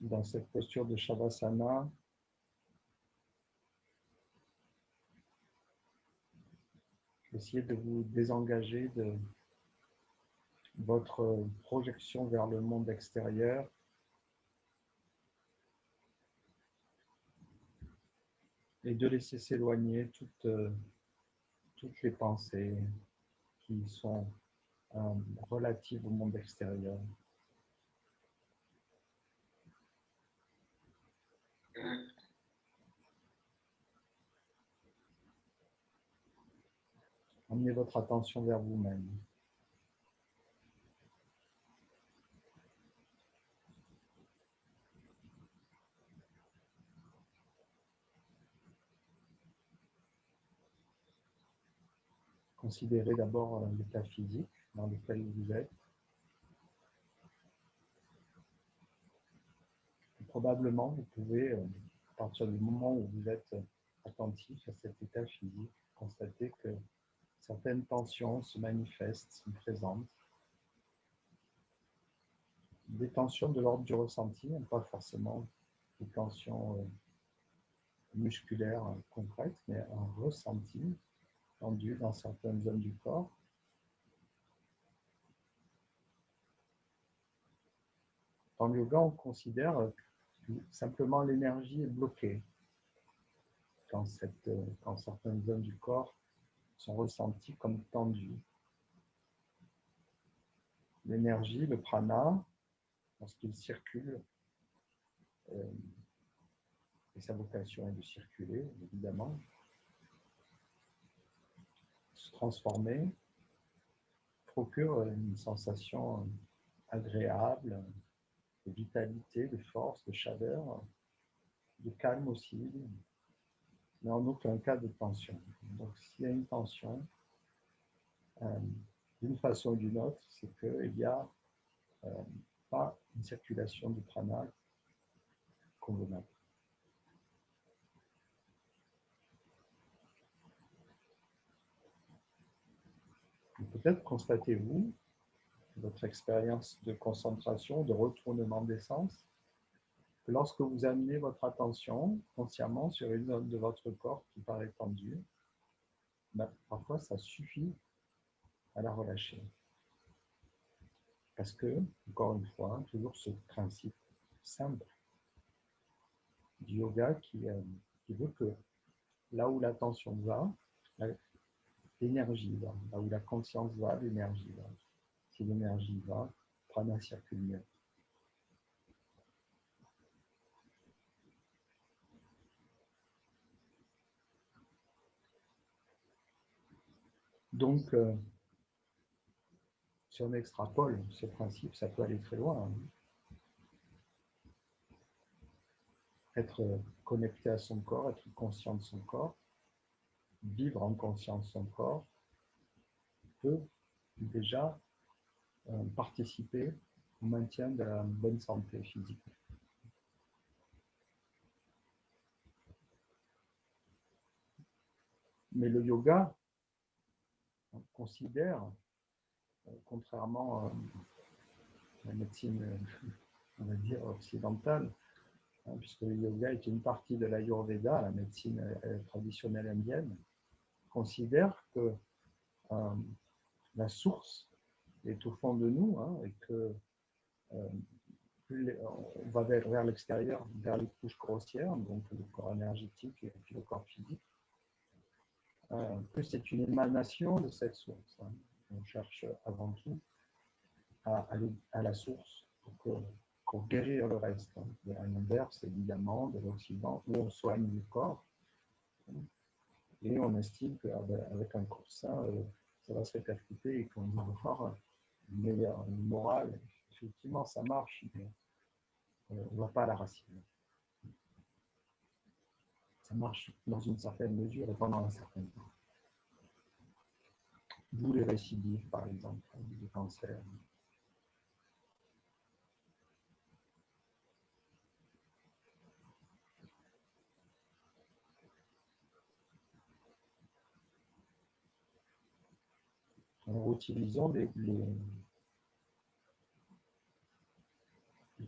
dans cette posture de Shavasana, essayez de vous désengager de votre projection vers le monde extérieur et de laisser s'éloigner toutes les pensées qui sont relatives au monde extérieur. Emmenez votre attention vers vous-même. Considérez d'abord l'état physique dans lequel vous êtes. Et probablement, vous pouvez, à partir du moment où vous êtes attentif à cet état physique, constater que certaines tensions se manifestent, sont présentes. Des tensions de l'ordre du ressenti, pas forcément des tensions musculaires concrètes, mais un ressenti tendu dans certaines zones du corps. Dans le yoga, on considère que simplement l'énergie est bloquée quand certaines zones du corps sont ressenties comme tendues. L'énergie, le prana, lorsqu'il circule, et sa vocation est de circuler, évidemment, se transformer, procure une sensation agréable, de vitalité, de force, de chaleur, de calme aussi, mais en aucun cas de tension. Donc s'il y a une tension, d'une façon ou d'une autre, c'est qu'il n'y a pas une circulation du prana convenable. Peut-être constatez-vous votre expérience de concentration, de retournement des sens, que lorsque vous amenez votre attention consciemment sur une zone de votre corps qui paraît tendue, parfois ça suffit à la relâcher. Parce que, encore une fois, toujours ce principe simple du yoga qui veut que là où l'attention va, l'énergie va. Là où la conscience va, l'énergie va. Si l'énergie va, prana circule mieux. Donc, si on extrapole ce principe, ça peut aller très loin. Être connecté à son corps, être conscient de son corps, vivre en conscience de son corps, peut déjà participer au maintien de la bonne santé physique. Mais le yoga considère, contrairement à la médecine, on va dire, occidentale, puisque le yoga est une partie de l'Ayurveda, la médecine traditionnelle indienne, considère que la source est au fond de nous, et que plus on va vers l'extérieur, vers les couches grossières, donc le corps énergétique et puis le corps physique, plus c'est une émanation de cette source. On cherche avant tout à aller à la source pour guérir le reste. Il y a un inverse, évidemment, de l'Occident, où on soigne le corps, et on estime qu'avec un coursin, ça va se répercuter et qu'on va avoir une meilleure morale. Effectivement, ça marche, mais on ne va pas à la racine. Ça marche dans une certaine mesure et pendant un certain temps. D'où les récidives, par exemple, du cancer.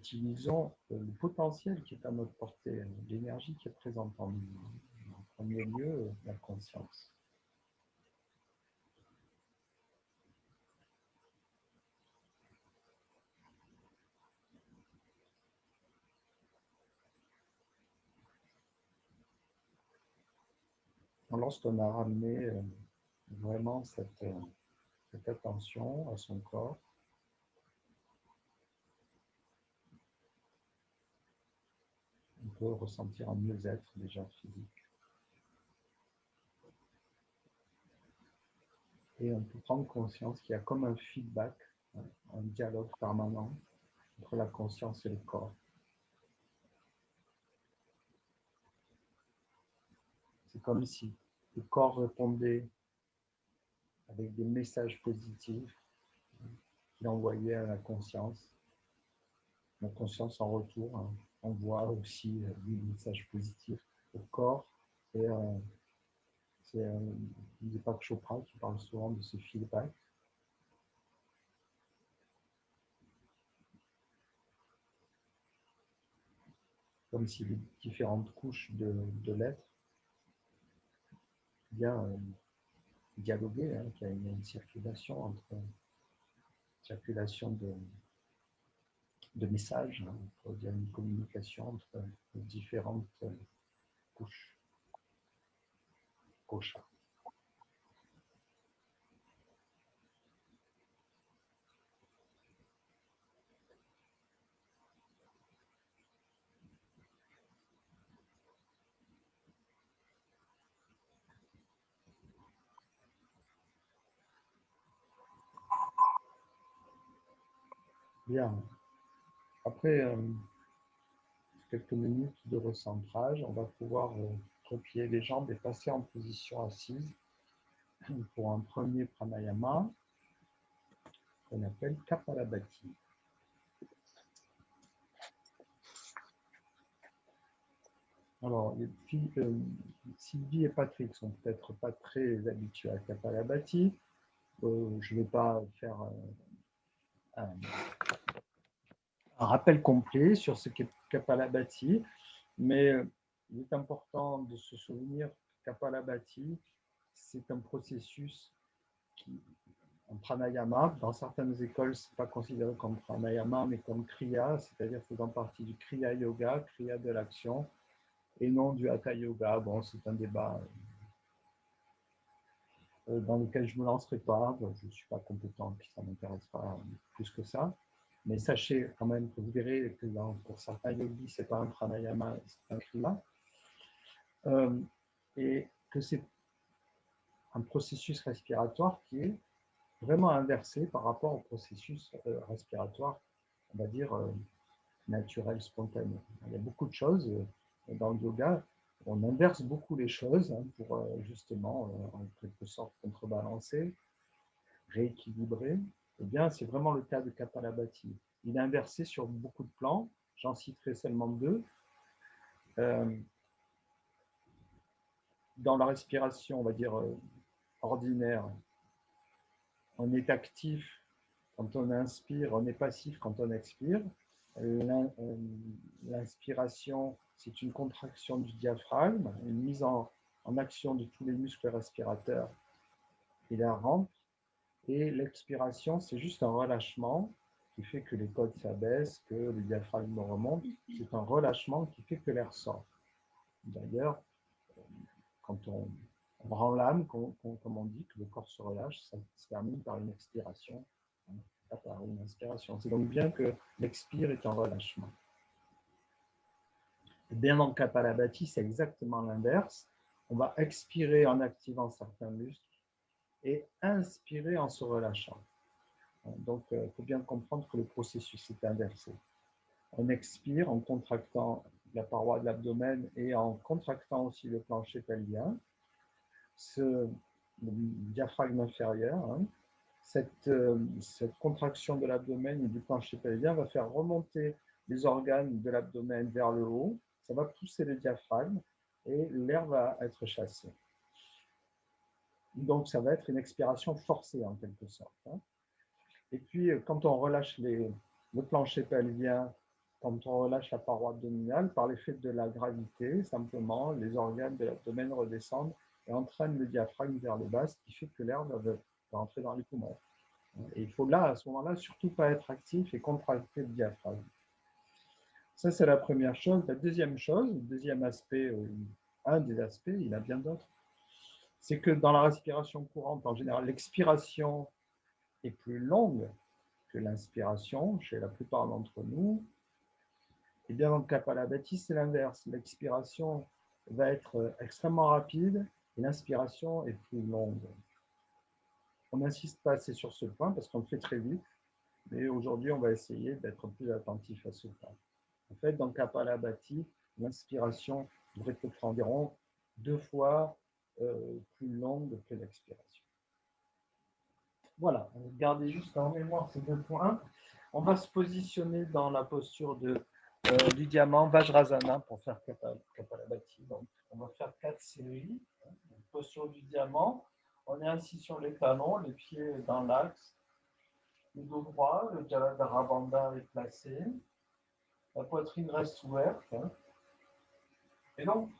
utilisons le potentiel qui est à notre portée, l'énergie qui est présente en nous. En premier lieu, la conscience. Lorsqu'on a ramené vraiment cette attention à son corps, on peut ressentir un mieux-être déjà physique. Et on peut prendre conscience qu'il y a comme un feedback, un dialogue permanent entre la conscience et le corps. C'est comme si le corps répondait avec des messages positifs qu'il envoyait à la conscience. La conscience en retour envoie aussi des messages positifs au corps. Et c'est Deepak Chopra qui parle souvent de ce feedback. Comme si les différentes couches de l'être bien dialoguer, qu'il y a une circulation entre de messages, pour dire une communication entre les différentes couches, koshas. Bien. Après quelques minutes de recentrage, on va pouvoir replier les jambes et passer en position assise pour un premier pranayama qu'on appelle Kapalabhati. Alors, Sylvie et Patrick sont peut-être pas très habitués à Kapalabhati. Je ne vais pas faire un rappel complet sur ce qu'est Kapalabhati, mais il est important de se souvenir que Kapalabhati, c'est un processus en pranayama. Dans certaines écoles, ce n'est pas considéré comme pranayama, mais comme kriya, c'est-à-dire faisant partie du kriya yoga, kriya de l'action, et non du hatha yoga. Bon, c'est un débat dans lequel je ne me lancerai pas. Je ne suis pas compétent, puis ça ne m'intéresse pas plus que ça. Mais sachez quand même que vous verrez que pour certains yogis, ce n'est pas un pranayama, c'est un kriya. Et que c'est un processus respiratoire qui est vraiment inversé par rapport au processus respiratoire, on va dire, naturel, spontané. Il y a beaucoup de choses dans le yoga. On inverse beaucoup les choses pour justement, en quelque sorte, contrebalancer, rééquilibrer. Eh bien, c'est vraiment le cas de Kapalabhati. Il est inversé sur beaucoup de plans. J'en citerai seulement deux. Dans la respiration, on va dire, ordinaire, on est actif quand on inspire, on est passif quand on expire. L'inspiration, c'est une contraction du diaphragme, une mise en action de tous les muscles respirateurs et la rampe. Et l'expiration, c'est juste un relâchement qui fait que les côtes s'abaissent, que le diaphragme remonte. C'est un relâchement qui fait que l'air sort. D'ailleurs, quand on rend l'âme, comme on dit, que le corps se relâche, ça se termine par une expiration. Par une inspiration. C'est donc bien que l'expire est un relâchement. Bien dans le Kapalabhati, c'est exactement l'inverse. On va expirer en activant certains muscles et inspirer en se relâchant. Donc, il faut bien comprendre que le processus est inversé. On expire en contractant la paroi de l'abdomen et en contractant aussi le plancher pelvien, le diaphragme inférieur. Cette contraction de l'abdomen et du plancher pelvien va faire remonter les organes de l'abdomen vers le haut. Ça va pousser le diaphragme et l'air va être chassé. Donc, ça va être une expiration forcée en quelque sorte. Et puis, quand on relâche le plancher pelvien quand on relâche la paroi abdominale, par l'effet de la gravité, simplement, les organes de l'abdomen redescendent et entraînent le diaphragme vers le bas, ce qui fait que l'air va rentrer dans les poumons. Et il faut là, à ce moment-là, surtout pas être actif et contracter le diaphragme. Ça, c'est la première chose. La deuxième chose, le deuxième aspect, un des aspects, il y en a bien d'autres, c'est que dans la respiration courante, en général, l'expiration est plus longue que l'inspiration chez la plupart d'entre nous. Et bien dans le Kapalabhati, c'est l'inverse. L'expiration va être extrêmement rapide et l'inspiration est plus longue. On n'insiste pas assez sur ce point parce qu'on le fait très vite, mais aujourd'hui, on va essayer d'être plus attentif à ce point. En fait, dans le Kapalabhati, l'inspiration devrait être environ 2 fois plus longue que l'expiration. Voilà, gardez juste en mémoire ces 2 points. On va se positionner dans la posture du diamant Vajrasana pour faire Kapalabhati. Donc, on va faire 4 séries. Posture du diamant. On est assis sur les talons, les pieds dans l'axe. Le dos droit, le Jalandhara Bandha est placé. La poitrine reste ouverte. Et donc,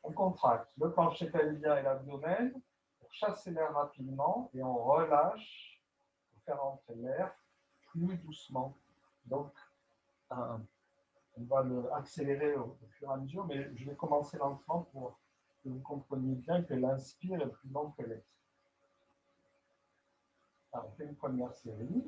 on contracte le plancher pelvien et l'abdomen pour chasser l'air rapidement et on relâche pour faire entrer l'air plus doucement. Donc, on va accélérer au fur et à mesure, mais je vais commencer lentement pour que vous compreniez bien que l'inspire est plus long que l'expire. Alors, on fait une première série.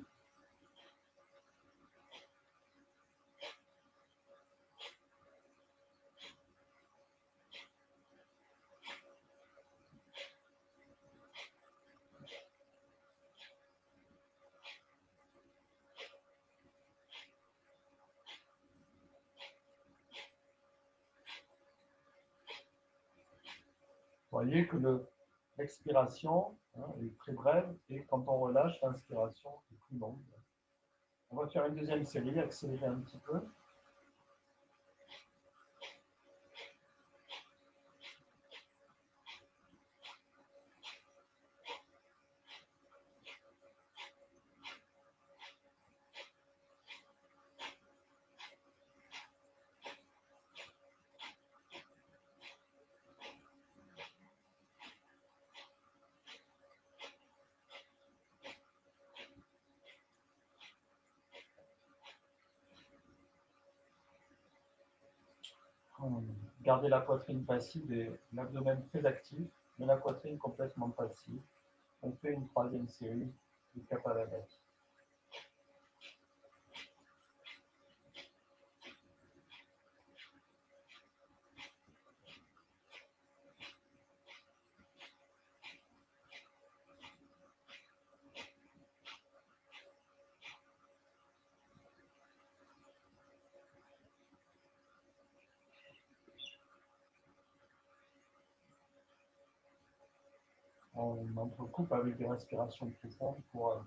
Vous voyez que l'expiration est très brève et quand on relâche, l'inspiration est plus longue. On va faire une deuxième série, accélérer un petit peu. Garder la poitrine passive et l'abdomen très actif, mais la poitrine complètement passive. On fait une troisième série du Kapalabhati. On entrecoupe avec des respirations profondes pour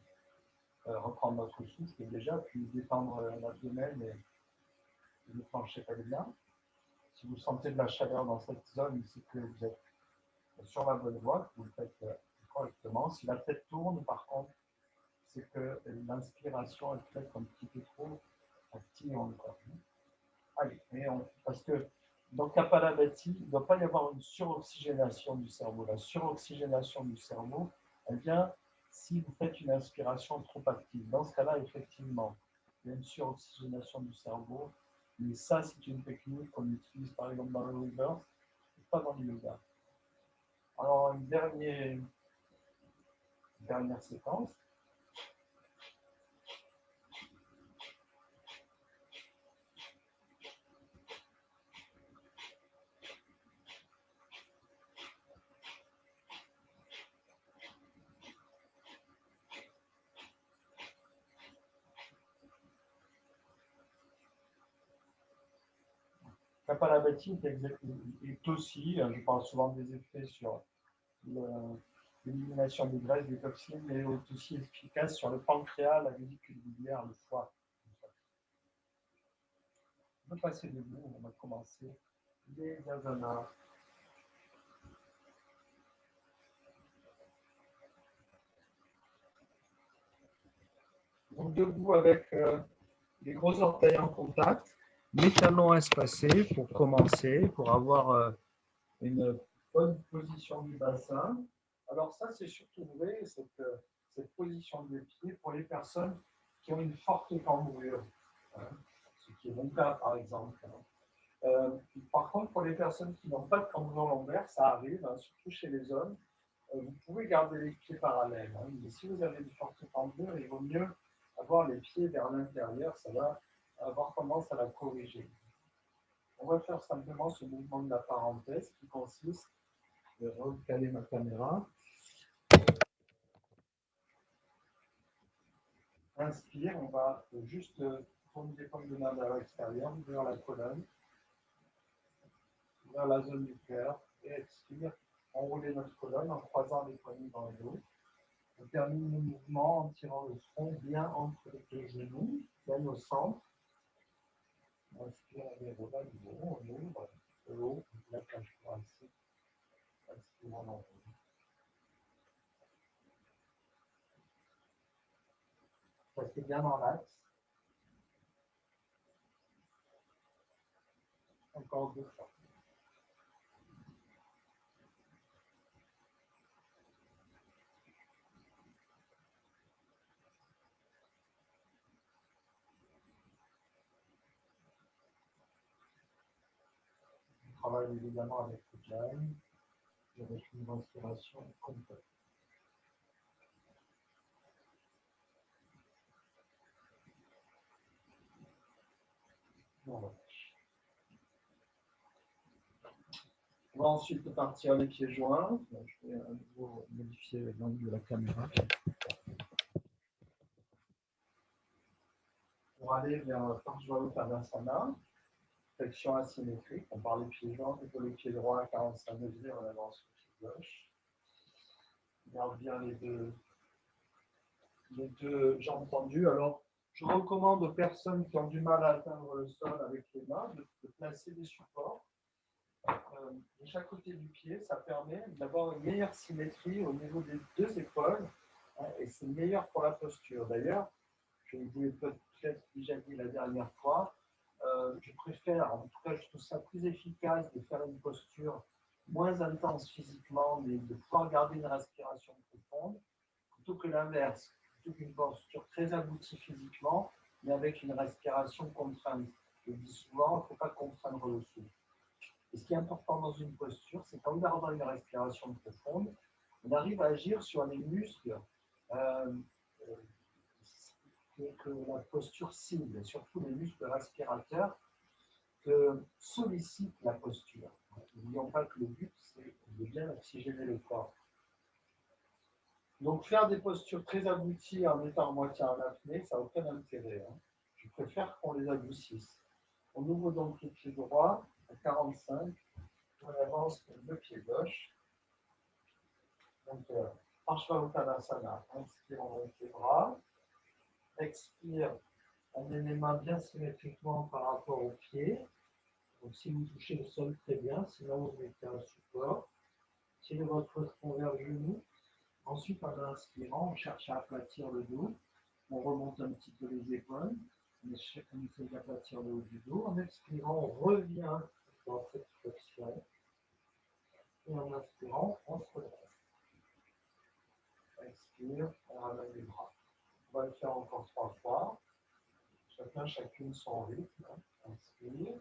reprendre notre souffle déjà, puis détendre l'abdomen et le plancher pelvien. Si vous sentez de la chaleur dans cette zone, c'est que vous êtes sur la bonne voie, que vous le faites correctement. Si la tête tourne, par contre, c'est que l'inspiration est peut-être un petit peu trop active encore. Allez, parce que dans Kapalabhati, il ne doit pas y avoir une suroxygénation du cerveau. La suroxygénation du cerveau, elle vient si vous faites une inspiration trop active. Dans ce cas-là, effectivement, il y a une suroxygénation du cerveau. Mais ça, c'est une technique qu'on utilise par exemple dans le reverse, pas dans le yoga. Alors, une dernière séquence. Kapalabhati est aussi, je parle souvent des effets sur l'élimination des graisses, des toxines, mais est aussi efficace sur le pancréas, la vésicule biliaire, le foie. On va passer debout, on va commencer les asanas. Donc debout avec les gros orteils en contact. mes talons espacés pour commencer, pour avoir une bonne position du bassin. Alors ça, c'est surtout vrai, cette position des pieds pour les personnes qui ont une forte cambrure, hein, ce qui est mon cas par exemple. Par contre, pour les personnes qui n'ont pas de cambrure lombaire, ça arrive, hein, surtout chez les hommes, vous pouvez garder les pieds parallèles. Hein, mais si vous avez une forte cambrure, il vaut mieux avoir les pieds vers l'intérieur, ça va avoir tendance à la corriger. On va faire simplement ce mouvement de la parenthèse qui consiste de recaler ma caméra. Inspire, on va juste tourner les pommes de main vers l'extérieur, vers la colonne, vers la zone du cœur, et expire, enrouler notre colonne en croisant les poignets dans le dos. On termine le mouvement en tirant le front bien entre les deux genoux, bien au centre. Inspire, on déroule à nouveau, on ouvre le haut, la cage thoracique. Inspire, on enroule. Restez bien dans l'axe. Encore 2 fois. On travaille évidemment avec le jam, avec une respiration complète. Voilà. On va ensuite partir les pieds joints. Je vais à nouveau modifier l'angle de la caméra. Pour aller vers Parsvaottanasana, flexion asymétrique. On part les pieds joints, plutôt les pieds droits à 45 degrés, on avance le pied gauche. On garde bien les deux jambes tendues. Alors, je recommande aux personnes qui ont du mal à atteindre le sol avec les mains de placer des supports de chaque côté du pied. Ça permet d'avoir une meilleure symétrie au niveau des deux épaules, hein, et c'est meilleur pour la posture. D'ailleurs, je vous l'ai peut-être déjà dit la dernière fois, je préfère, en tout cas je trouve ça plus efficace de faire une posture moins intense physiquement, mais de pouvoir garder une respiration profonde, plutôt que l'inverse, plutôt qu'une posture très aboutie physiquement, mais avec une respiration contrainte. Je dis souvent, il ne faut pas contraindre le souffle. Et ce qui est important dans une posture, c'est qu'en gardant une respiration profonde, on arrive à agir sur les muscles que la posture cible, surtout les muscles respirateurs que sollicite la posture. N'oublions pas que le but, c'est de bien oxygéner le corps. Donc, faire des postures très abouties en étant à moitié en apnée, ça n'a aucun intérêt. Hein. Je préfère qu'on les adoucisse. On ouvre donc le pied droit à 45. On avance le pied gauche. Donc, Parsvaottanasana. Inspire, on monte les bras. Expire, on met les mains bien symétriquement par rapport aux pieds. Donc, si vous touchez le sol, très bien. Sinon, vous mettez un support. Tirez votre front vers le genou. Ensuite, en inspirant, on cherche à aplatir le dos. On remonte un petit peu les épaules. On essaie d'aplatir le haut du dos. En expirant, on revient dans cette flexion. Et en inspirant, on se relève. Expire, on ramène les bras. On va le faire encore 3 fois. Chacune son rythme. Inspire.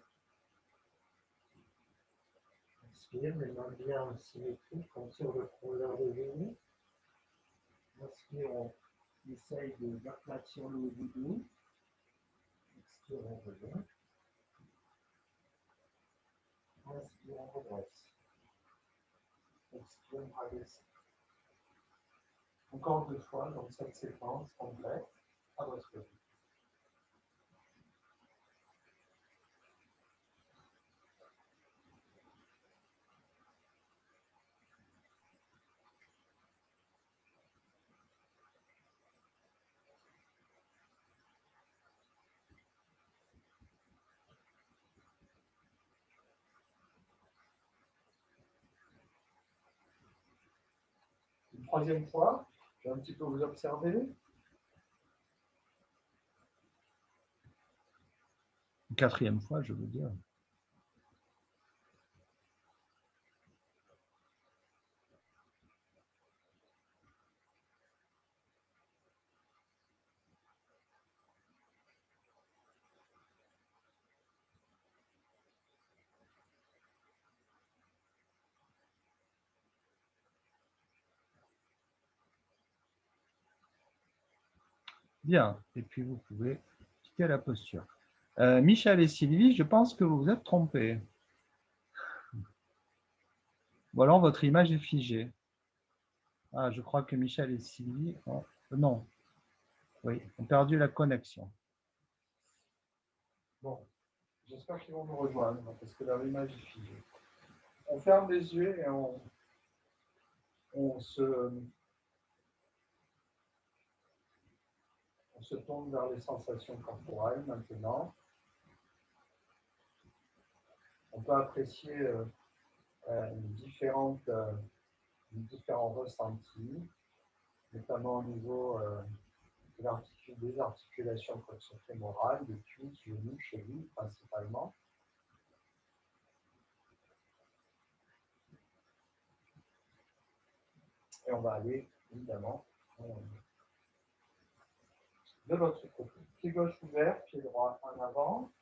Inspire, les mains bien symétriques. On tire le front vers le genou. Inspire, on essaye d'aplatir le haut du dos. Expire, on revient. Inspire, on redresse. Expire, on rabaisse. Encore 2 fois dans cette séquence complète, à votre rythme. Une 3e fois, je vais un petit peu vous observer. 4e fois, je veux dire. Bien, et puis vous pouvez quitter la posture. Michel et Sylvie, je pense que vous vous êtes trompés. Ou alors votre image est figée. Ah, je crois que Michel et Sylvie ont... Non, oui, ont perdu la connexion. Bon, j'espère qu'ils vont nous rejoindre parce que leur image est figée. On ferme les yeux et on se tourne vers les sensations corporelles maintenant. On peut apprécier différents ressentis, notamment au niveau des articulations coxo-fémorales, de cuisses, genoux, chevilles principalement. Et on va aller évidemment de l'autre côté. Pied gauche ouvert, pied droit en avant.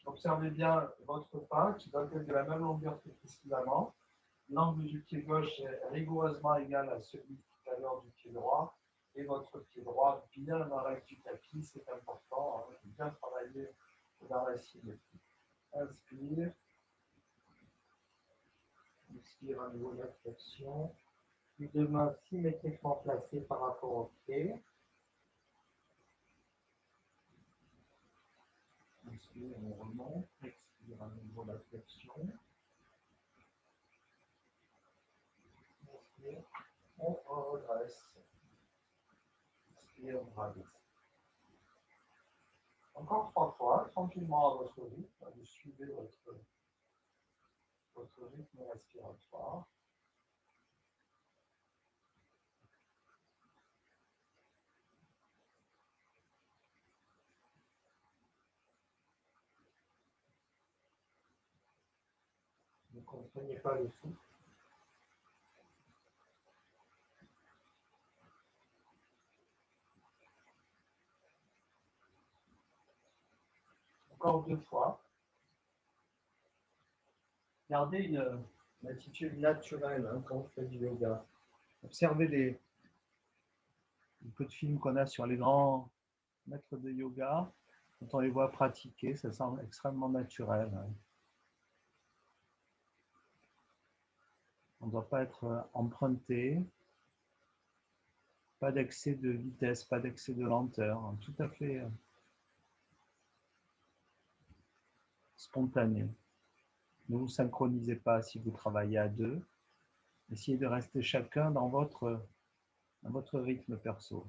Observez bien votre pas qui doit être de la même longueur que précédemment. L'angle du pied gauche est rigoureusement égal à celui tout à l'heure du pied droit. Et votre pied droit bien dans l'axe du tapis, c'est important, hein, bien travailler dans la symétrie. Inspire. Inspire à nouveau la flexion. Les deux mains symétriquement placées par rapport au pied. Inspire, on remonte. Expire à nouveau la flexion. Inspire, on redresse. Inspire, on rabaisse. Encore 3 fois, tranquillement à votre rythme. Vous suivez votre rythme respiratoire. Ne contraignez pas le souffle. Encore 2 fois. Gardez une attitude naturelle hein, quand on fait du yoga. Observez les peu de films qu'on a sur les grands maîtres de yoga. Quand on les voit pratiquer, ça semble extrêmement naturel. Hein. On ne doit pas être emprunté. Pas d'excès de vitesse, pas d'excès de lenteur. Hein. Tout à fait spontané. Ne vous synchronisez pas si vous travaillez à deux. Essayez de rester chacun dans votre rythme perso.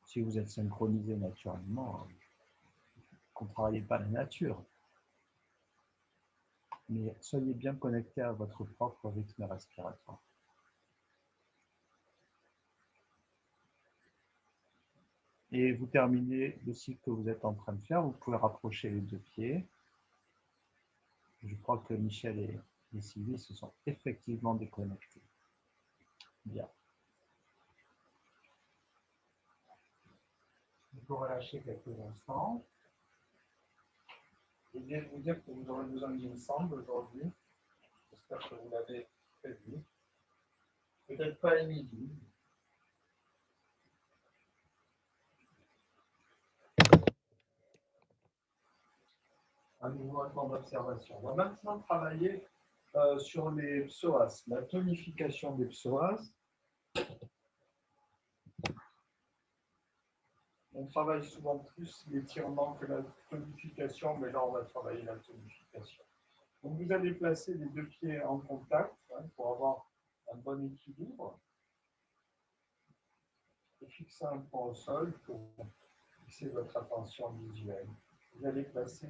Si vous êtes synchronisé naturellement, ne contrariez pas la nature. Mais soyez bien connecté à votre propre rythme respiratoire. Et vous terminez le cycle que vous êtes en train de faire. Vous pouvez rapprocher les deux pieds. Je crois que Michel et Sylvie se sont effectivement déconnectés. Bien. Vous relâchez quelques instants. Je viens de vous dire que vous aurez besoin d'une sangle aujourd'hui. J'espère que vous l'avez prévu. Peut-être pas à midi. Un nouveau temps d'observation. On va maintenant travailler sur les psoas, la tonification des psoas. On travaille souvent plus l'étirement que la tonification, mais là on va travailler la tonification. Donc vous allez placer les deux pieds en contact hein, pour avoir un bon équilibre. Et fixer un point au sol pour fixer votre attention visuelle. Vous allez placer,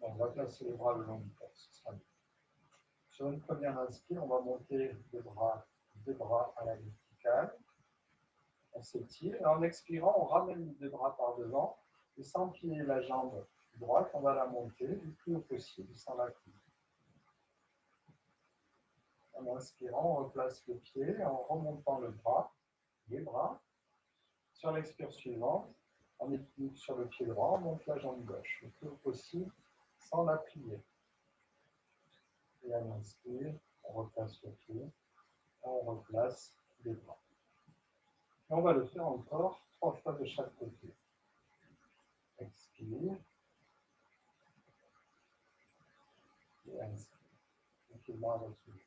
on va placer les bras le long du corps, ce sera mieux. Sur une première inspire, on va monter les bras à la verticale. On s'étire et en expirant, on ramène les deux bras par devant et sans plier la jambe droite, on va la monter le plus haut possible sans la plier. En inspirant, on replace le pied en remontant le bras, les bras. Sur l'expire suivante, on équilibre sur le pied droit, on monte la jambe gauche le plus haut possible sans la plier. Et à l'inspire, on replace le pied, on replace les bras. Et on va le faire encore 3 fois de chaque côté. Expire. Et inspire. Tranquillement avec le pied.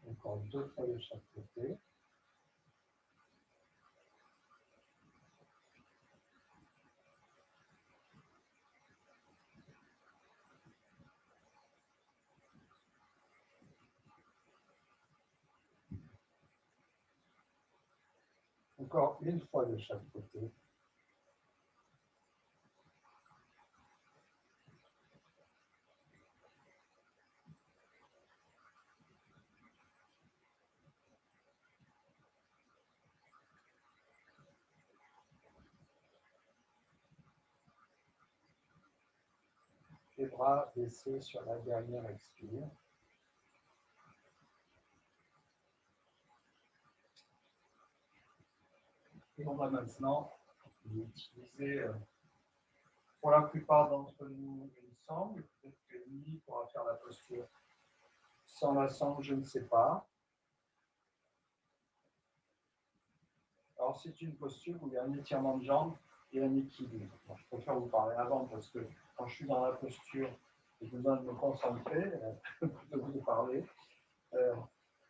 Encore 2 fois de chaque côté. Encore 1 fois de chaque côté. Les bras baissés sur la dernière expire. Et on va maintenant utiliser, pour la plupart d'entre nous, une sangle. Peut-être que lui pourra faire la posture sans la sangle, je ne sais pas. Alors, c'est une posture où il y a un étirement de jambes et un équilibre. Bon, je préfère vous parler avant parce que quand je suis dans la posture, j'ai besoin de me concentrer plutôt que de parler.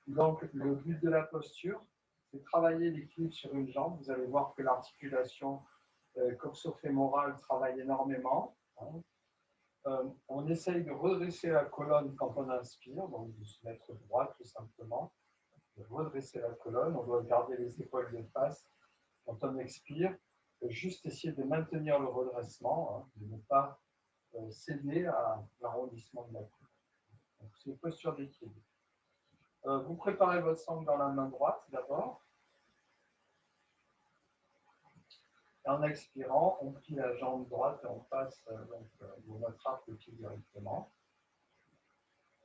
Donc, le but de la posture, c'est de travailler l'équilibre sur une jambe. Vous allez voir que l'articulation coxo-fémorale travaille énormément. On essaye de redresser la colonne quand on inspire, donc de se mettre droit tout simplement. De redresser la colonne, on doit garder les épaules de face. Quand on expire, juste essayer de maintenir le redressement, de ne pas céder à l'arrondissement de la coupe. C'est une posture d'équilibre. Vous préparez votre sangle dans la main droite d'abord. Et en expirant, on plie la jambe droite et on passe, on attrape le pied directement.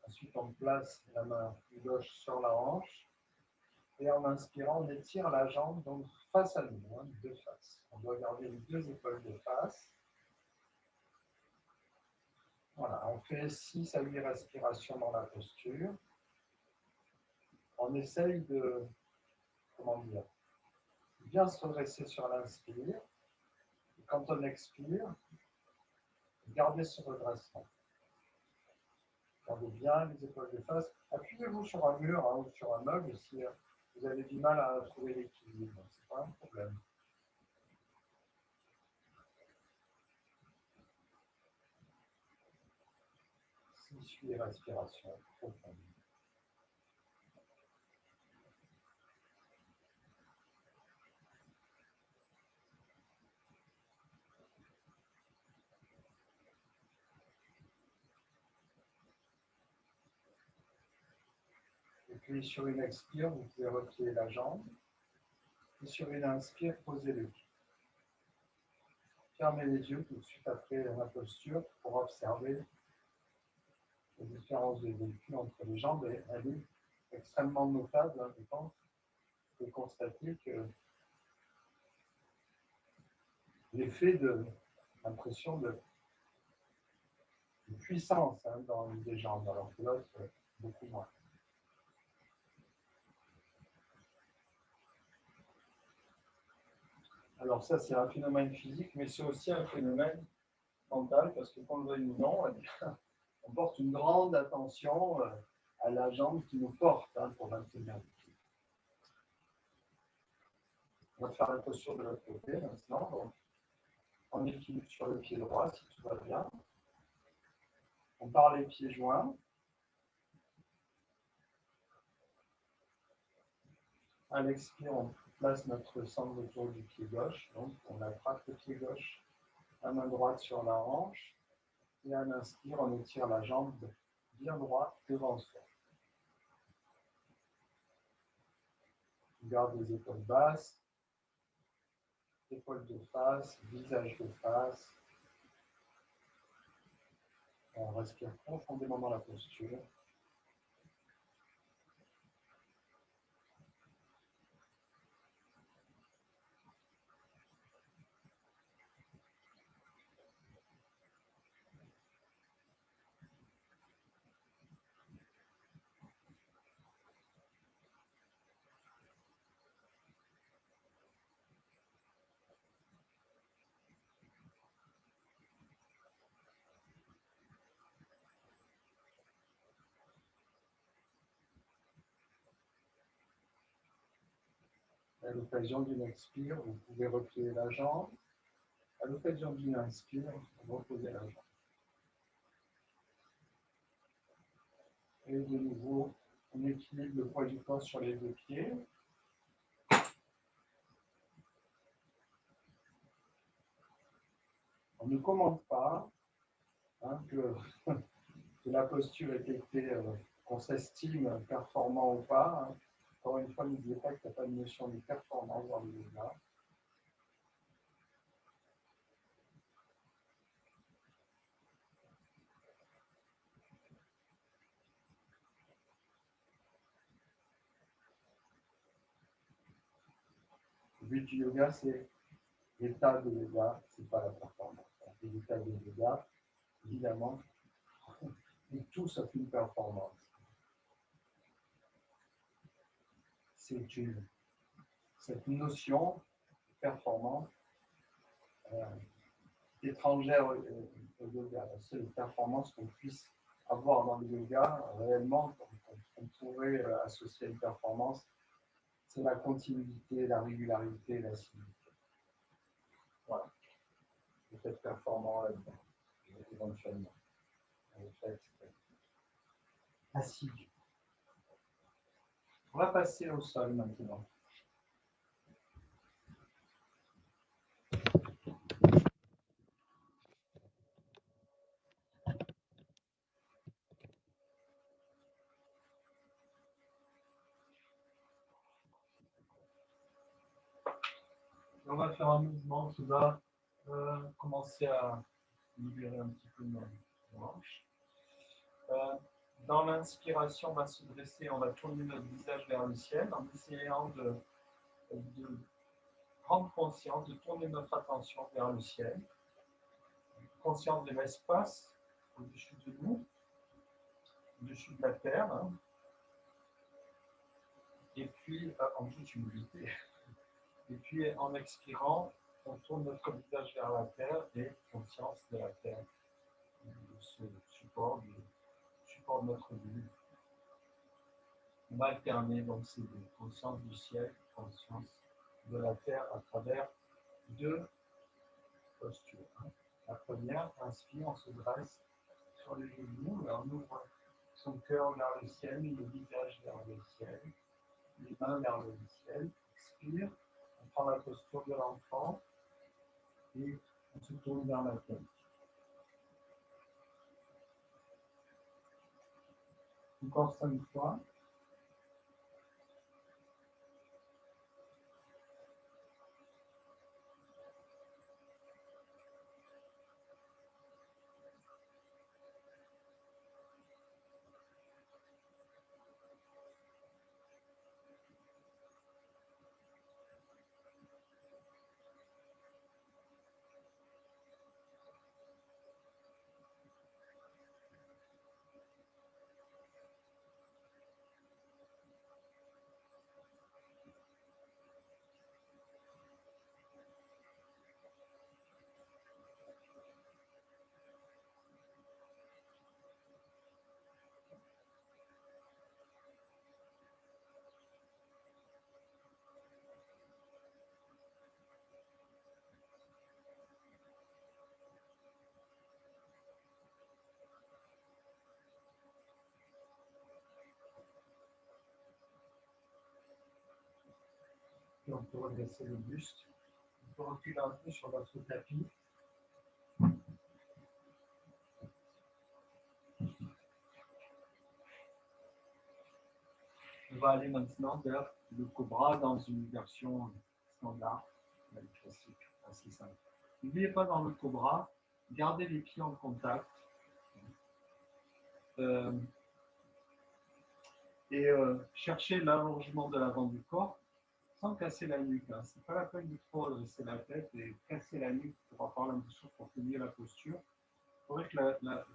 Ensuite, on place la main gauche sur la hanche. Et en inspirant, on étire la jambe donc face à nous, de face. On doit garder les 2 épaules de face. Voilà, on fait 6 à 8 respirations dans la posture. On essaye de, bien se redresser sur l'inspire. Et quand on expire, gardez ce redressement. Gardez bien les épaules de face. Appuyez-vous sur un mur ou sur un meuble si vous avez du mal à trouver l'équilibre. Ce n'est pas un problème. 6 respirations profondes. Et puis sur une expire, vous pouvez replier la jambe. Et sur une inspire, posez le pied. Fermez les yeux tout de suite après la posture pour observer les différences de vécu entre les jambes. Et elle est extrêmement notable, je pense, de constater que l'effet de l'impression de puissance dans les jambes, alors que l'autre, beaucoup moins. Alors ça, c'est un phénomène physique, mais c'est aussi un phénomène mental, parce que qu'on le veuille ou non, on porte une grande attention à la jambe qui nous porte pour maintenir le pied. On va faire la posture de l'autre côté maintenant. Donc, on équilibre sur le pied droit si tout va bien. On part les pieds joints. À l'expire, on place notre sangle autour du pied gauche. Donc, on attrape le pied gauche. La main droite sur la hanche. Et à l'inspire, on étire la jambe bien droite devant soi. On garde les épaules basses, épaules de face, visage de face. On respire profondément dans la posture. À l'occasion d'une expire, vous pouvez replier la jambe. À l'occasion d'une inspire, reposez la jambe. Et de nouveau, on équilibre le poids du corps sur les deux pieds. On ne commande pas que la posture ait été, qu'on s'estime performant ou pas. Encore une fois, n'oubliez pas qu'il n'y a pas de notion de performance dans le yoga. Le but du yoga, c'est l'état de yoga, c'est pas la performance. Et l'état de yoga, évidemment, est tout sauf une performance. Cette notion de performance étrangère au yoga. La seule performance qu'on puisse avoir dans le yoga, réellement, qu'on pourrait associer à une performance, c'est la continuité, la régularité, l'assiduité. Voilà. Vous êtes performant là-dedans, éventuellement. Vous faites assidu. On va passer au sol maintenant. On va faire un mouvement qui va commencer à libérer un petit peu nos hanches. Dans l'inspiration, on va se dresser, on va tourner notre visage vers le ciel en essayant de prendre conscience, de tourner notre attention vers le ciel, conscience de l'espace au-dessus de nous, au-dessus de la terre, et puis en toute humilité. Et puis en expirant, on tourne notre visage vers la terre et conscience de la terre, de ce support, de notre vie. On va alterner donc ces deux, conscience du ciel, conscience de la terre à travers deux postures. La première, inspire, on se dresse sur les genoux, et on ouvre son cœur vers le ciel, le visage vers le ciel, les mains vers le ciel. Expire, on prend la posture de l'enfant et on se tourne vers la tête. Encore 5 fois. Et on peut redresser le buste. On peut reculer un peu sur votre tapis. On va aller maintenant vers le cobra dans une version standard, classique, assez simple. N'oubliez pas dans le cobra, gardez les pieds en contact. Cherchez l'allongement de l'avant du corps sans casser la nuque. Hein. C'est pas la peine de trop dresser la tête et casser la nuque pour avoir l'impression pour tenir la posture. Il faudrait que la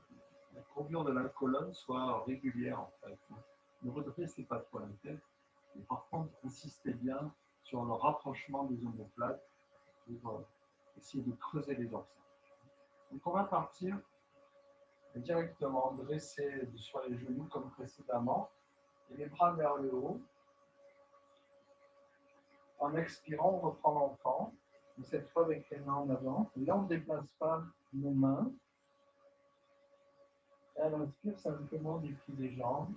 courbure de la colonne soit régulière en fait. Ne redressez pas trop la tête. Et par contre, insistez bien sur le rapprochement des omoplates pour essayer de creuser les dorsales. Donc on va partir directement dresser sur les genoux comme précédemment et les bras vers le haut. En expirant, on reprend l'enfant, mais cette fois avec les mains en avant. Et là, on ne déplace pas nos mains. Et à l'inspire, simplement déplie les jambes.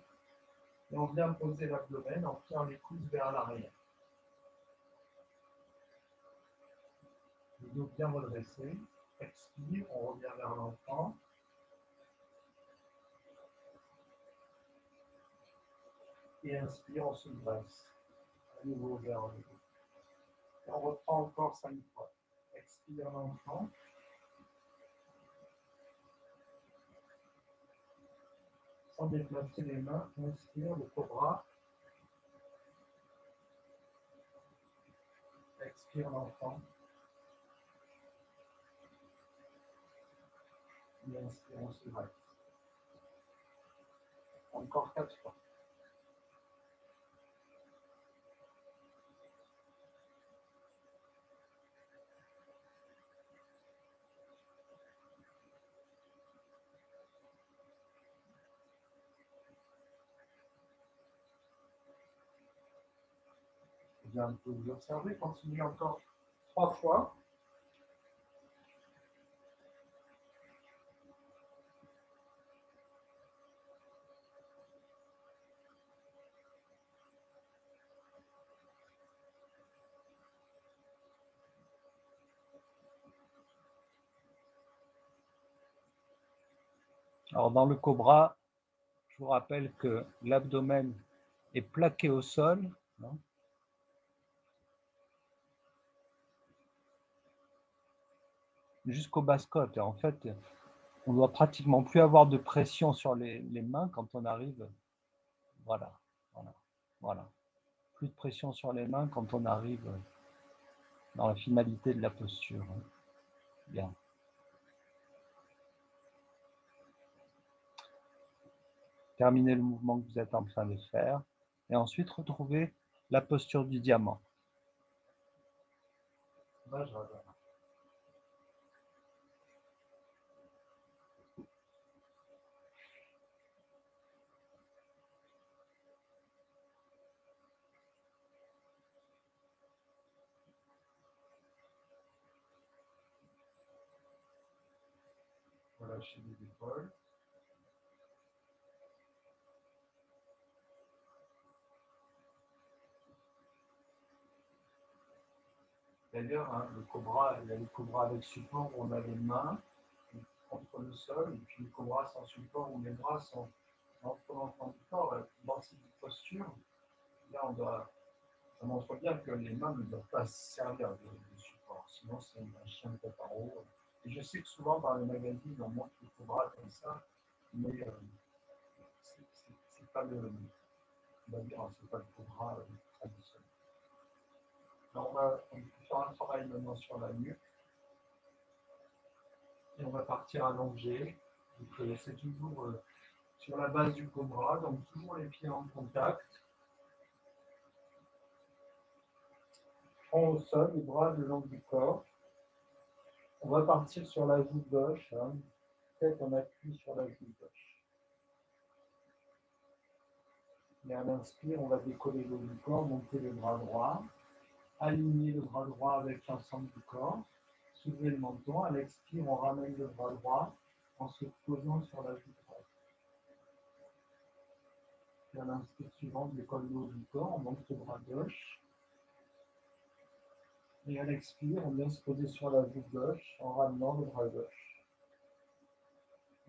Et on vient poser l'abdomen en pliant les coudes vers l'arrière. Le dos bien redressé. Expire, on revient vers l'enfant. Et inspire, on se dresse. À nouveau vers le haut. Et on reprend encore 5 fois. Expire l'enfant. Sans déplacer les mains, inspire le cobra. Expire l'enfant. Et inspire, on se dresse. Encore 4 fois. Bien, vous observez, continuez encore 3 fois. Alors dans le cobra, je vous rappelle que l'abdomen est plaqué au sol. Hein, jusqu'au bas-côte. En fait, on ne doit pratiquement plus avoir de pression sur les mains quand on arrive. Voilà, voilà, voilà. Plus de pression sur les mains quand on arrive dans la finalité de la posture. Bien. Terminez le mouvement que vous êtes en train de faire et ensuite retrouvez la posture du diamant. Vajradhana. Relâchez les épaules. D'ailleurs, hein, le cobra, il y a le cobra avec support où on a les mains contre le sol, et puis le cobra sans support où les bras sont entre l'enfant du corps. Dans cette posture, là, ça montre bien que les mains ne doivent pas servir de support, sinon c'est un chien de tête en haut. Et je sais que souvent dans les magazines, on montre le cobra comme ça, mais c'est pas le cobra traditionnel. Alors on va faire un travail maintenant sur la nuque. Et on va partir allongé. Donc c'est toujours sur la base du cobra, donc toujours les pieds en contact. Front au sol, les bras le long du corps. On va partir sur la joue gauche. Hein. Tête on appuie sur la joue gauche. Et à l'inspire, on va décoller le haut du corps, monter le bras droit, aligner le bras droit avec l'ensemble du corps, soulever le menton. À l'expire, on ramène le bras droit en se posant sur la joue droite. Et à l'inspire suivante, on décolle le haut du corps, on monte le bras gauche. Et à l'expire, on vient se poser sur la joue gauche en ramenant le bras gauche.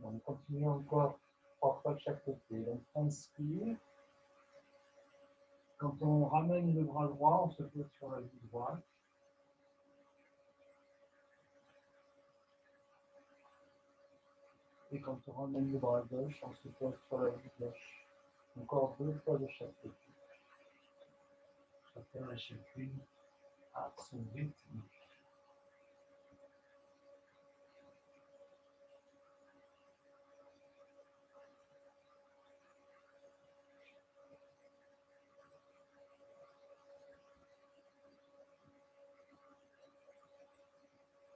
On continue encore 3 fois de chaque côté. Donc, inspire. Quand on ramène le bras droit, on se pose sur la joue droite. Et quand on ramène le bras gauche, on se pose sur la joue gauche. Encore 2 fois de chaque côté. Chacun et chacune à son rythme.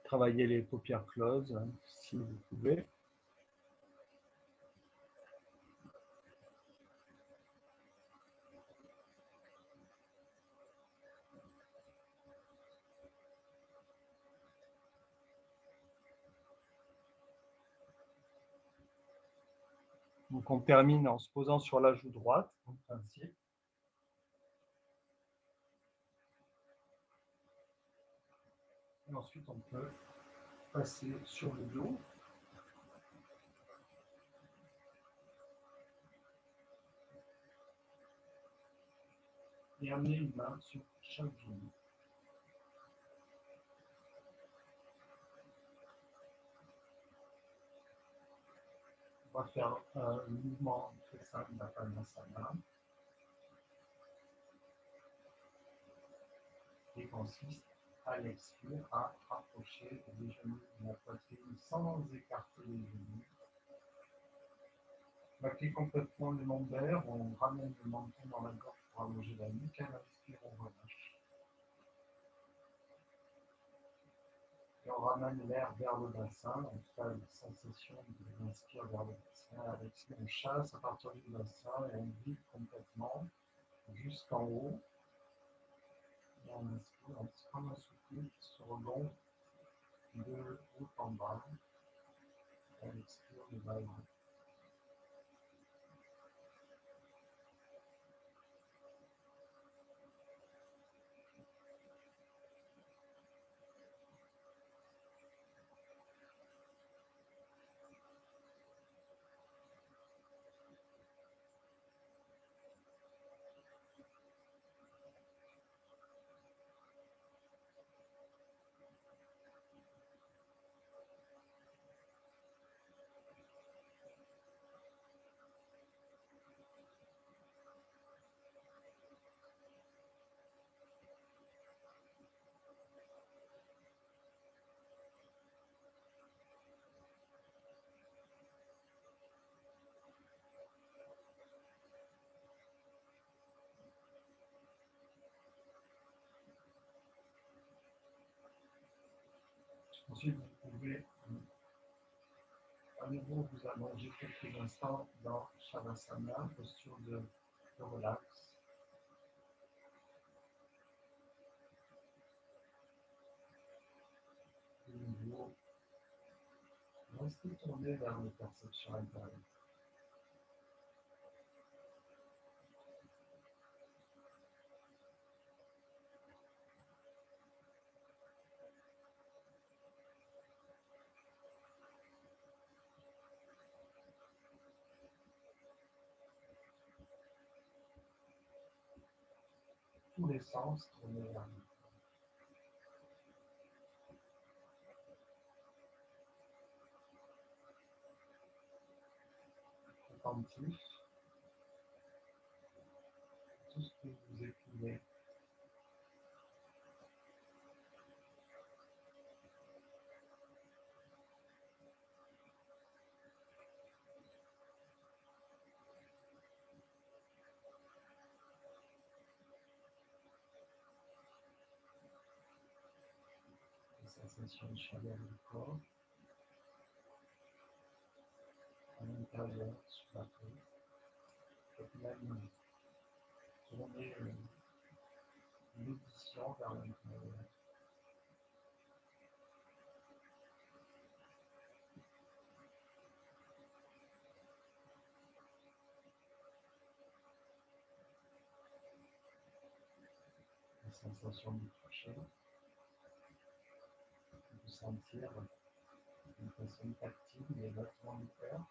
Travaillez les paupières closes, hein, si vous pouvez. Donc on termine en se posant sur la joue droite, en principe. Et ensuite on peut passer sur le dos. Et amener une main sur chaque genou. On va faire un mouvement très simple d'Apanasana qui consiste à l'expire à rapprocher les genoux de la poitrine sans écarter les genoux. Plaquer complètement le lombaire, on ramène le menton dans la gorge pour allonger la nuque. À l'inspire, on relâche. Et on ramène l'air vers le bassin, on fait une sensation de l'inspire vers le bassin. À l'expire, on chasse à partir du bassin et on vide complètement jusqu'en haut. Et on inspire, on se prend un souffle qui se remonte de haut en bas. Et à l'expire, de bas en haut. Ensuite, vous pouvez à nouveau vous allonger quelques instants dans Shavasana, posture de relax. De nouveau, restez tourné vers les perceptions intérieures. Tous les sens tournés vers vous. Attentif, tout ce que vous éprouvez. Les sensations de chaleur du corps, à l'intérieur, sur la peau, et même tourner l'audition vers l'intérieur. La sensation du toucher, de sentir de façon tactile les battements du cœur.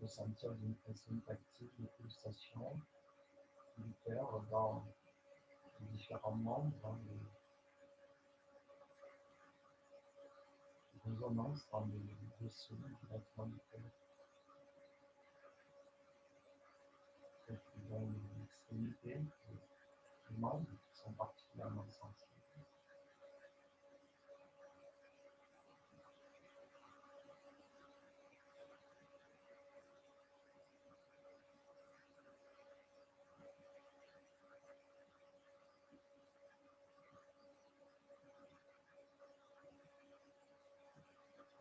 ressentir une impression tactile, des pulsations du cœur dans les différents membres, dans les résonances, dans les vaisseaux du battement du cœur. Dans les extrémités, les membres qui sont particulièrement sensibles.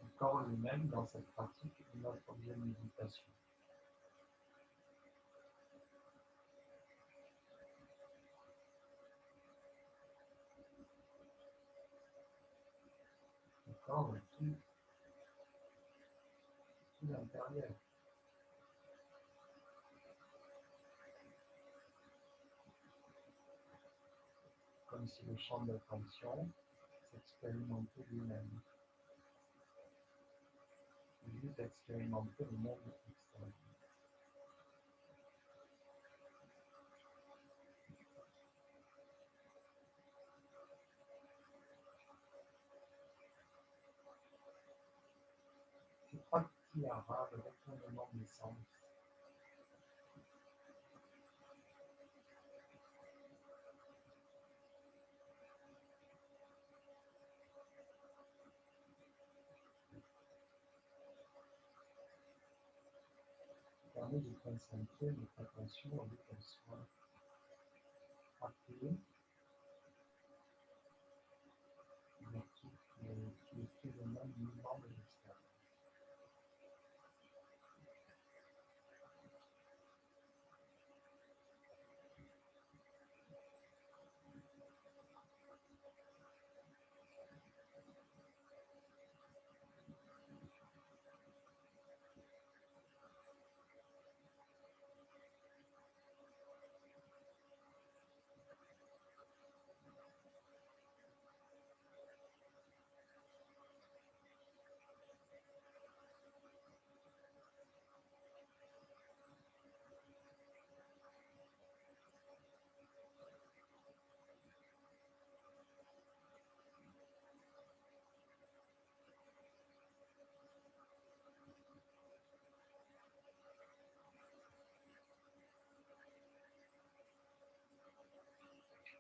Le corps lui-même, dans cette pratique, est notre objet de méditation. Le corps est tout l'intérieur. Comme si le champ d'attention s'expérimentait lui-même. Lui d'expérimenter le monde extérieur. C'est pratyahara, le retournement des sens. Permet de concentrer notre attention avec un soin appuyé vers tout le phénomène mouvement de l'extérieur.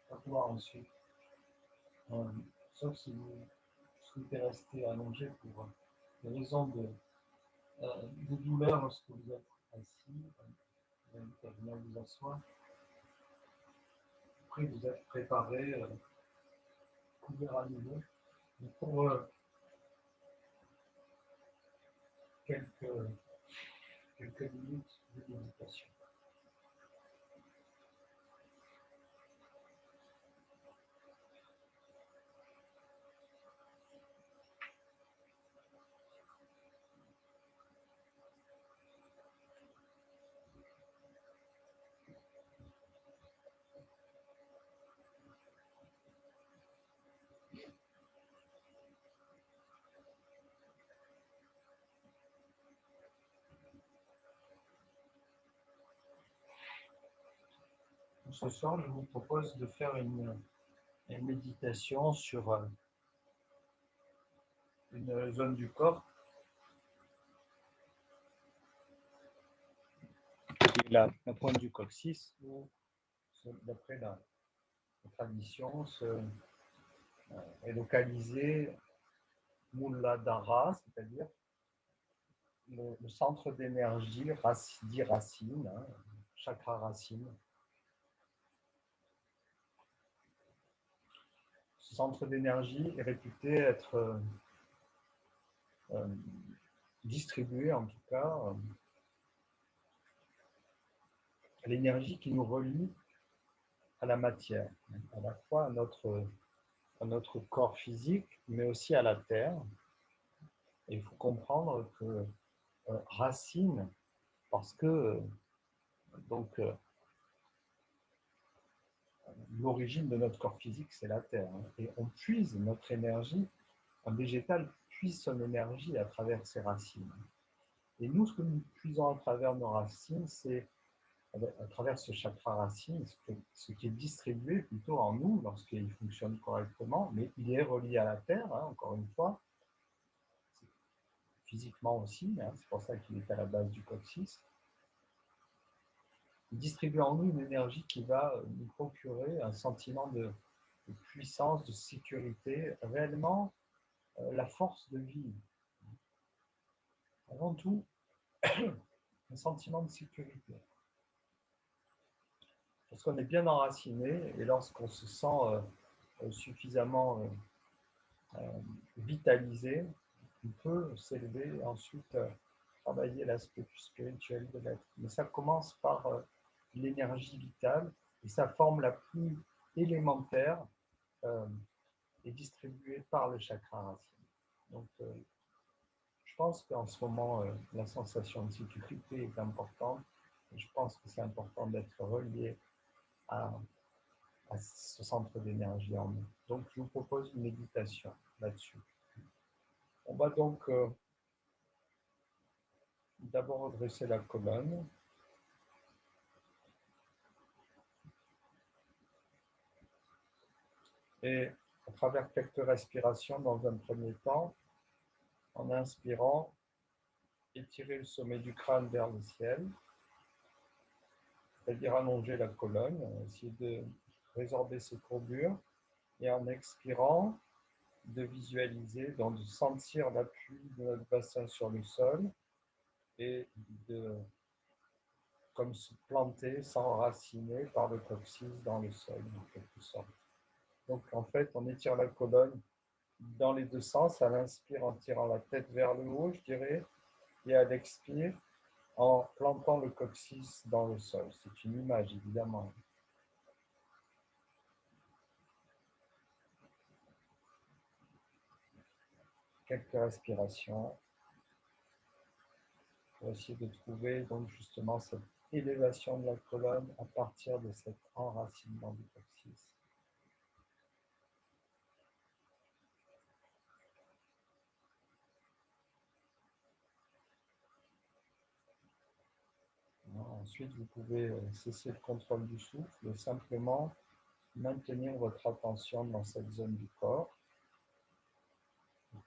On va pouvoir ensuite, sauf si vous souhaitez rester allongé pour des raisons de douleur lorsque vous êtes assis, vous invite à venir vous asseoir. Après, vous êtes préparé, couvert à nouveau, mais pour quelques minutes de méditation. Ce soir, je vous propose de faire une méditation sur une zone du corps qui est la pointe du coccyx, où, d'après la tradition, est localisé Muladhara, c'est-à-dire le centre d'énergie dit racine, chakra racine. Ce centre d'énergie est réputé être distribué, en tout cas, l'énergie qui nous relie à la matière, à la fois à notre corps physique, mais aussi à la terre. Et il faut comprendre que racine, parce que l'origine de notre corps physique, c'est la terre. Et on puise notre énergie, un végétal puise son énergie à travers ses racines. Et nous, ce que nous puisons à travers nos racines, c'est à travers ce chakra racine, ce qui est distribué plutôt en nous lorsqu'il fonctionne correctement, mais il est relié à la Terre, hein, encore une fois, physiquement aussi, hein, c'est pour ça qu'il est à la base du coccyx. Il distribue en nous une énergie qui va nous procurer un sentiment de puissance, de sécurité, réellement la force de vivre. Avant tout, un sentiment de sécurité. Lorsqu'on est bien enraciné et lorsqu'on se sent suffisamment vitalisé, on peut s'élever et ensuite travailler l'aspect plus spirituel de l'être. Mais ça commence par l'énergie vitale et sa forme la plus élémentaire est distribuée par le chakra racine. Donc, je pense qu'en ce moment, la sensation de sécurité est importante. Et je pense que c'est important d'être relié à ce centre d'énergie en nous. Donc, je vous propose une méditation là-dessus. On va donc d'abord redresser la colonne. Et à travers quelques respirations, dans un premier temps, en inspirant, étirer le sommet du crâne vers le ciel, c'est-à-dire allonger la colonne, essayer de résorber ses courbures, et en expirant, de visualiser, donc de sentir l'appui de notre bassin sur le sol et de comme se planter, s'enraciner par le coccyx dans le sol, en quelque sorte. Donc en fait, on étire la colonne dans les deux sens, à l'inspire en tirant la tête vers le haut, je dirais, et à l'expire en plantant le coccyx dans le sol. C'est une image, évidemment. Quelques respirations pour essayer de trouver donc justement cette élévation de la colonne à partir de cet enracinement du coccyx. Ensuite, vous pouvez cesser le contrôle du souffle et simplement maintenir votre attention dans cette zone du corps.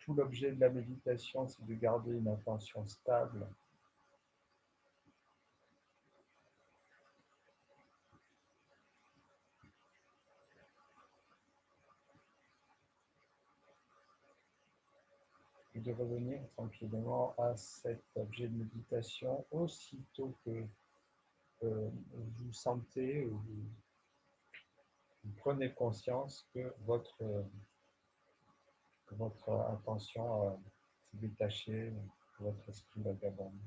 Tout l'objet de la méditation, c'est de garder une attention stable et de revenir tranquillement à cet objet de méditation aussitôt que vous sentez ou vous prenez conscience que votre attention s'est détachée, que votre esprit vagabonde.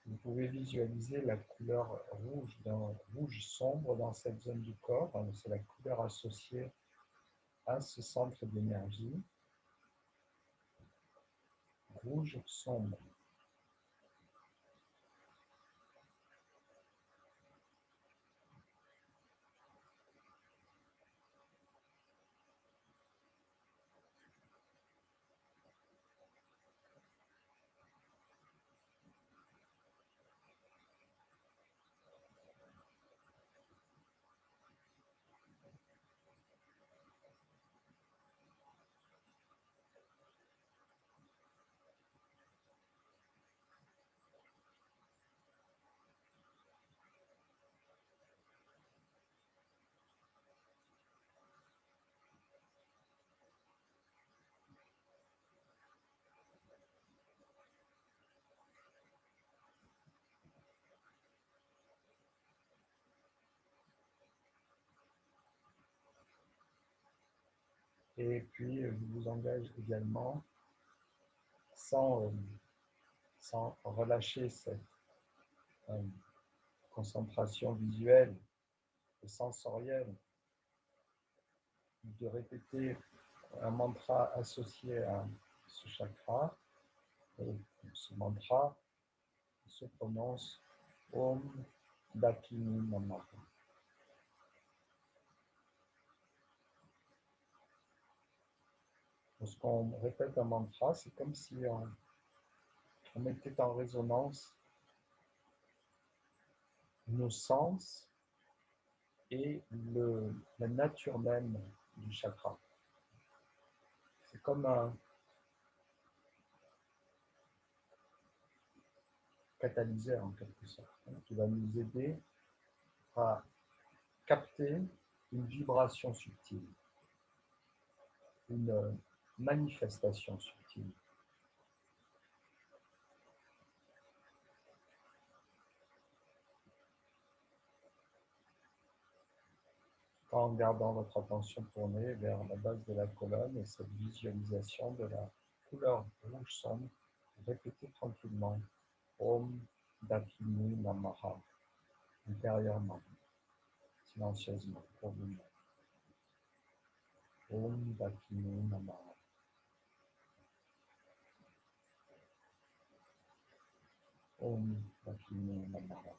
Vous pouvez visualiser la couleur rouge sombre dans cette zone du corps. C'est la couleur associée à ce centre d'énergie. Rouge sombre. Et puis, je vous engage également, sans relâcher cette concentration visuelle et sensorielle, de répéter un mantra associé à ce chakra. Et ce mantra se prononce Om Dakini Namaha. Lorsqu'on répète un mantra, c'est comme si on mettait en résonance nos sens et la nature même du chakra. C'est comme un catalyseur en quelque sorte, qui va nous aider à capter une vibration subtile, une manifestation subtile. En gardant votre attention tournée vers la base de la colonne et cette visualisation de la couleur rouge sombre, répétez tranquillement Om Dakini Namaha intérieurement, silencieusement pour vous-même. Om Dakini Namaha. Om Dakini Namaha.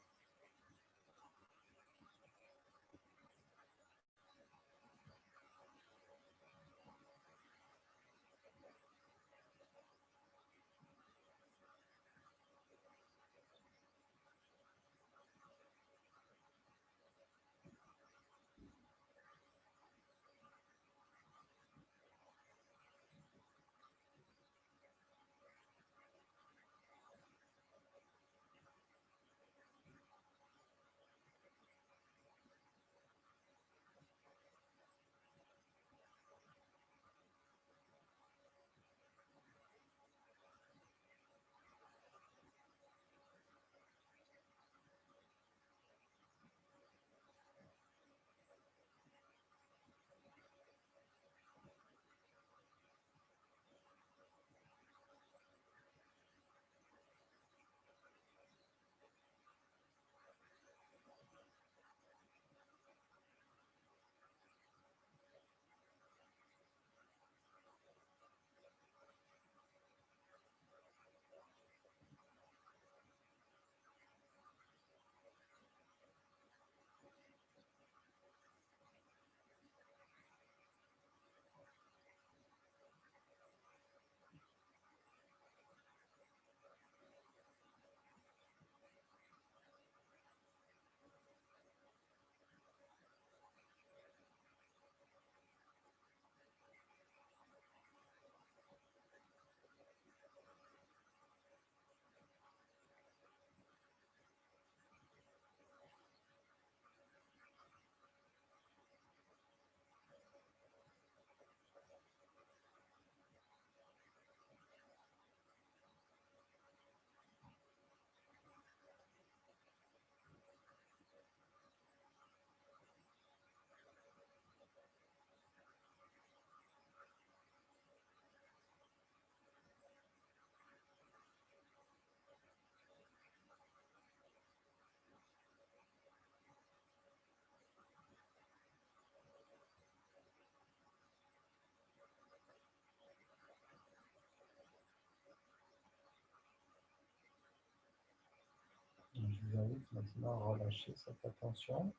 Je vous invite maintenant à relâcher cette attention.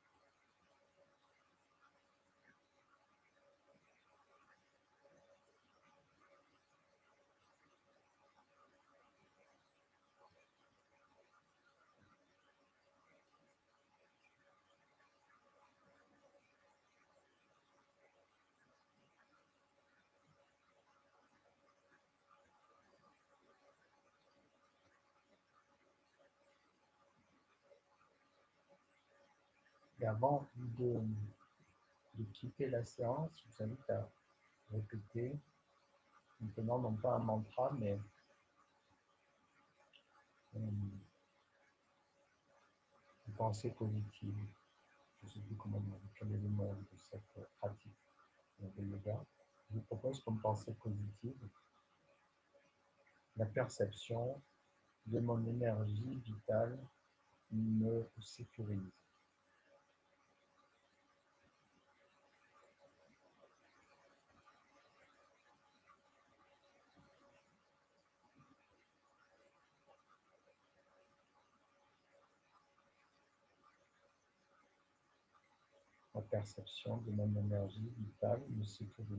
Et avant de quitter la séance, je vous invite à répéter maintenant non pas un mantra, mais une pensée positive. Je ne sais plus quel est le nom de cette pratique de yoga. Je vous propose comme pensée positive la perception de mon énergie vitale me sécurise. La perception de mon énergie vitale me sécurise.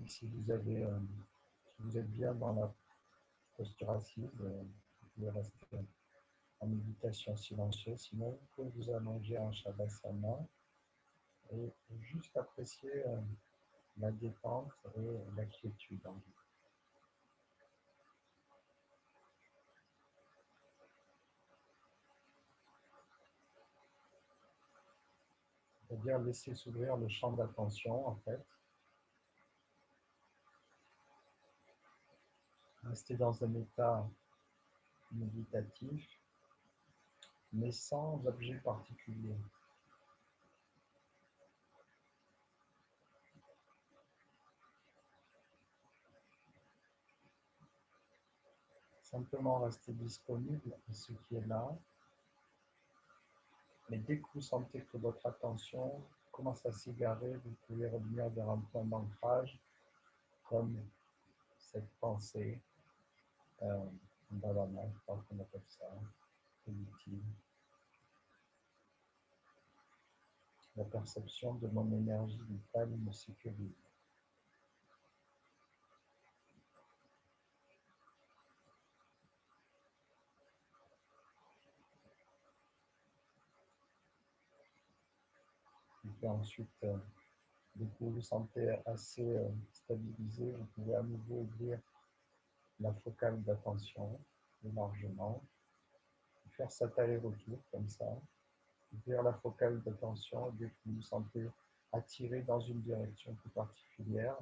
Et si vous êtes bien dans la posture assise, vous pouvez rester en méditation silencieuse. Sinon, vous pouvez vous allonger en Shavasana et juste apprécier la détente et la quiétude en vous. C'est-à-dire laisser s'ouvrir le champ d'attention, en fait. Rester dans un état méditatif, mais sans objet particulier. Simplement rester disponible à ce qui est là. Mais dès que vous sentez que votre attention commence à s'égarer, vous pouvez revenir vers un point d'ancrage, comme cette pensée, bhavana, je crois qu'on appelle ça, positive. La perception de mon énergie vitale me sécurise. Et puis ensuite, dès que vous vous sentez assez stabilisé, vous pouvez à nouveau ouvrir la focale d'attention largement, faire cet aller-retour comme ça, ouvrir la focale d'attention dès que vous vous sentez attiré dans une direction plus particulière,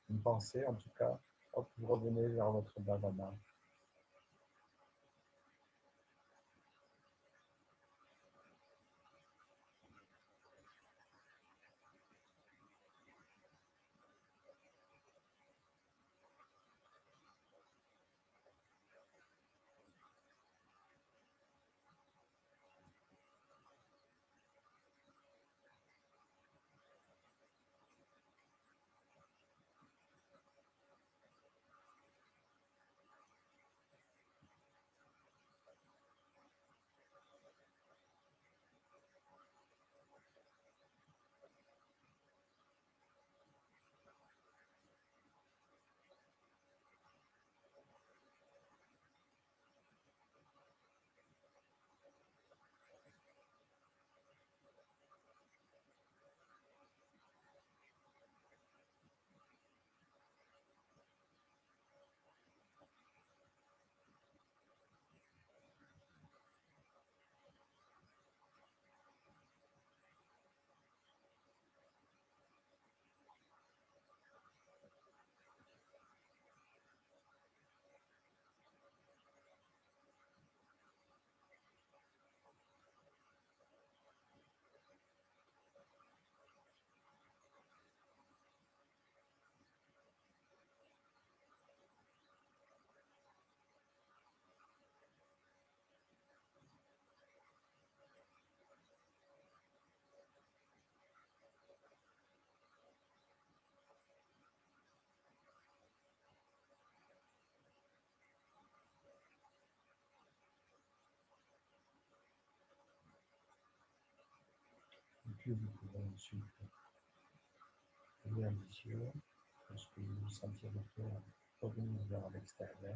une pensée en tout cas, hop, vous revenez vers votre bhavana. Et puis vous pouvez ensuite ouvrir les yeux, lorsque vous vous sentirez prêt à revenir vers l'extérieur.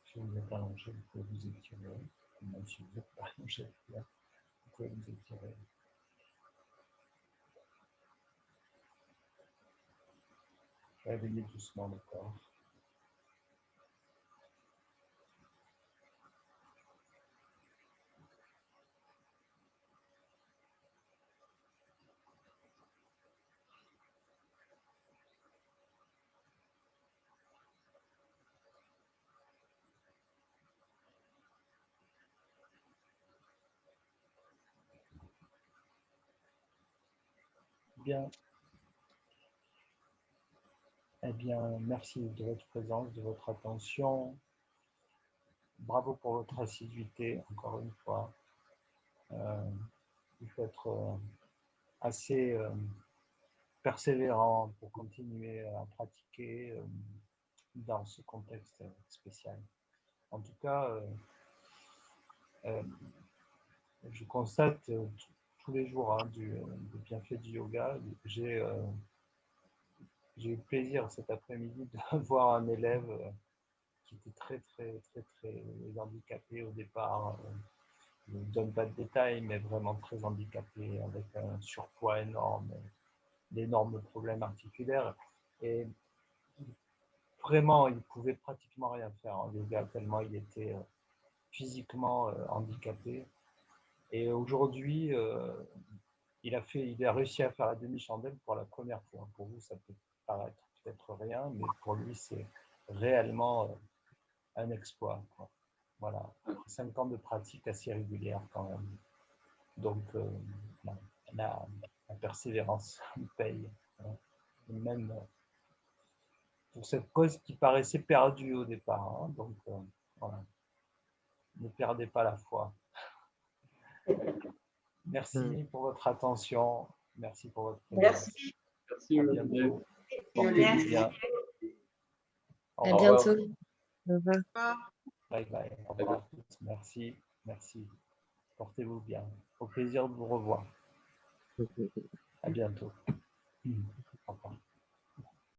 Si vous êtes allongé, vous pouvez vous étirer. Même si vous n'êtes pas allongé, vous pouvez vous étirer. Réveillez doucement le corps. Bien. Eh bien, merci de votre présence, de votre attention. Bravo pour votre assiduité, encore une fois. Il faut être assez persévérant pour continuer à pratiquer dans ce contexte spécial. En tout cas, je constate tous les jours hein, des bienfaits du yoga. J'ai eu le plaisir cet après-midi de voir un élève qui était très handicapé au départ. Je ne donne pas de détails, mais vraiment très handicapé, avec un surpoids énorme, d'énormes problèmes articulaires. Et vraiment, il ne pouvait pratiquement rien faire en yoga, tellement il était physiquement handicapé. Et aujourd'hui, il a réussi à faire la demi-chandelle pour la première fois. Pour vous, ça peut paraître peut-être rien, mais pour lui, c'est réellement un exploit, quoi. Voilà, 5 ans de pratique assez régulière quand même. Donc, la persévérance paye. Hein. Et même pour cette cause qui paraissait perdue au départ. Hein. Donc, voilà. Ne perdez pas la foi. Merci pour votre attention. Merci pour votre présence. Merci. Merci. À bientôt. Portez-vous Merci. bien. Au À revoir. bientôt. Au revoir. Bye bye. Au revoir à tous. Merci. Merci. Portez-vous bien. Au plaisir de vous revoir. À bientôt. Au revoir.